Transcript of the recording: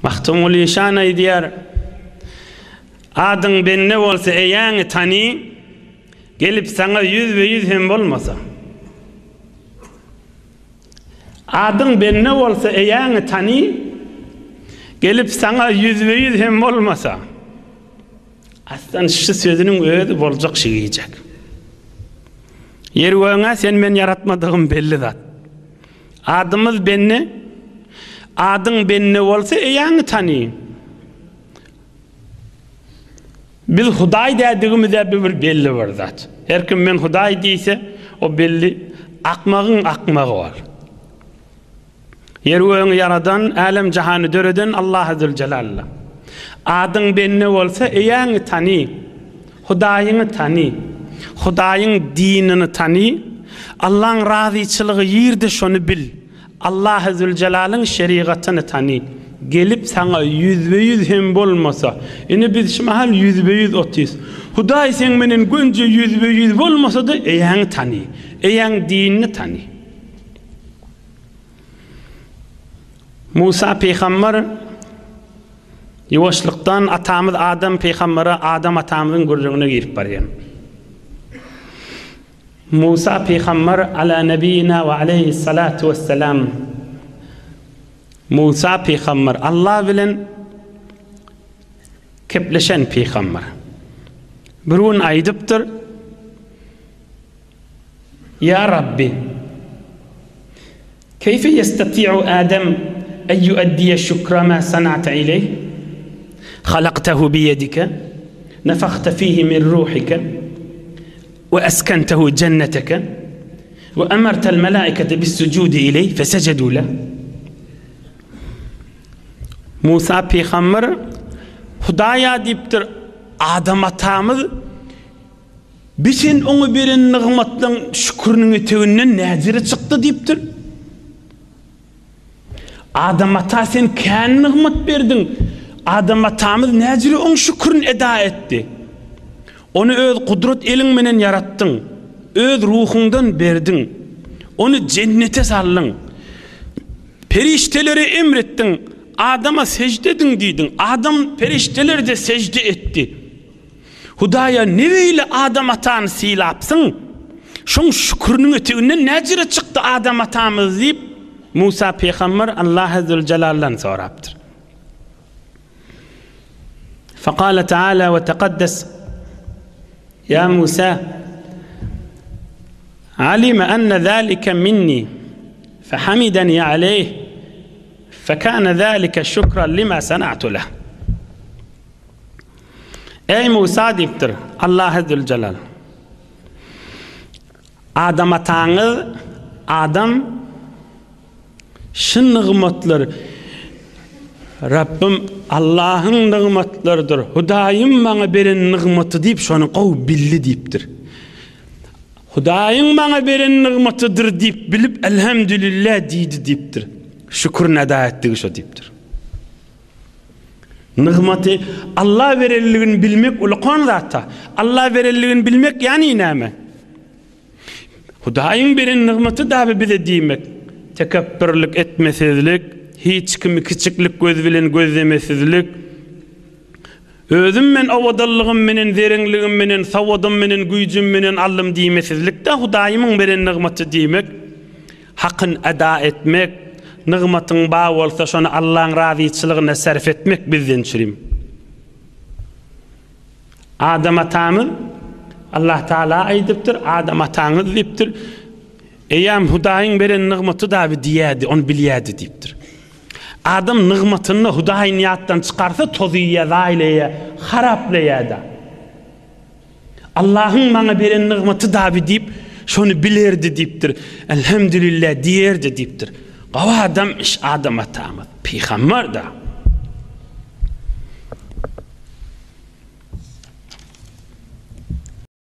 Mahtumul İşan aydiyar, adın benne olsa eýäňi tany, gelip sana 100% hem bolmasa. Adın benne olsa eýäňi tany, gelip sana 100% hem bolmasa. Aslan şu sözünün özü boljak şigijek. Yer sen men yaratmadığım belli zat. Adımız benne, adın benne olsa eýäňi tany. Biz Hudaý dädigimizde bir belli var zat. Her kim men Hudaý diýse, o belli akmagın akmagy var. Yer yaradan, alem jahany döreden Allah Zülcelallah. Adın benne olsa eýäňi tany, Hudaýyňy tany, Hudaýyň dinini tany, Allah'ın razyçylygy ýerde şonu bil. Allah Zülcelalyň şeriatyny tany. Gelip sana 100% hem bolmasa, ine biz şu mahal 100% otys. Hudaý sen menen gönje 100% bolmasa da eýäň tany, eýäň dinini tany. Musa peýgamber ýoşlukdan atamyz Adam peýgamberi Adam atamyzyň gurruguna girip barýan. Musa peýgamber ala nebiyina ve aleyhissalatu vesselam. Musa peýgamber Allah bilen kepleşen peýgamber. Birun aýdypdyr: Ya Rabbi, keyfe yestati'u Adem en yuaddiye şükra ma sana'ta ileyh? Halaqtahu biyedike, nefahta fihi min ruhike, ve eskentehu cenneteke, ve emertel melaikete bis sucudi ileyh, fesecedu leh. Musa peýgamber Hudaýa diýipdir: Adam atamyz bisin oňa beren nygmatlaň şükürniň eteginden näzire çykdy diýipdir. Adam ata sen kän nygmat berdiň. Adam atamyz näzire oň şükürni eda etdi. Onu öz kudret eliň menen yaratdyň. Öz ruhundan berdiň. Onu cennete saldyň. Perişteleri emretdiň. Adama secde edin diydin. Adam perişteler de secde etti. Hudaýa nebeyle Adam atany silapsın? Şoň şükürniň eteginden näjire çykdy Adam atamyz diýip Musa peýgamber Allah Zülcelal'dan sorapdyr. Faqala Teala ve teqaddes: Ya Musa, alime enne zâlike minni fehamideni aleyh فَكَانَ ذَٰلِكَ شُكْرًا لِمَا سَنَعْتُ لَهُ. Ey Musa diýipdir Allah Zülcelal, Adam ataňyz, Adam şu nygmatlar Rabbim Allah'ın nygmatlarydyr. Hudaýym maňa beren nygmaty diýip şonu gowy bildi diýipdir. Hudaýyň maňa beren nygmatydyr diýip bilip elhamdülillah diýdi diýipdir. Şükür eda etdigi şo diýipdir. Nygmaty Allah berelligini bilmek ulkan zata. Allah berelligini bilmek ýani näme? Hudaýyň beren nygmaty da bize diýmek. Tekebbürlik etmesizlik, hiç kimi kiçiklik göz bilen gözlemesizlik, özüm men awadallygym menen, zerenligim menen, sawadym menen, güýjüm menen allym diýmesizlik de Hudaýymyň beren nygmaty diýmek. Hakyny eda etmek, nygmatyň ba bolsa şonu Allah'ın razyçylygyna sarf etmek bizden çürim. Adam atamyz Allah Taala aýdypdyr, Adam ataňyz diýipdir. Eýem Hudaýyň beren nygmaty da diýädi, onu bilýärdi diýipdir. Adam nygmatyny Hudaýyň ýatdan çykarsa tozyýa, zaýleýe, harapleýär. Allah'ın maňa beren nygmaty da diýip şonu bilerdi diýipdir. Elhamdülillah diýerdi diýipdir. Gawa adam iş Adam atamyz peýgamber da.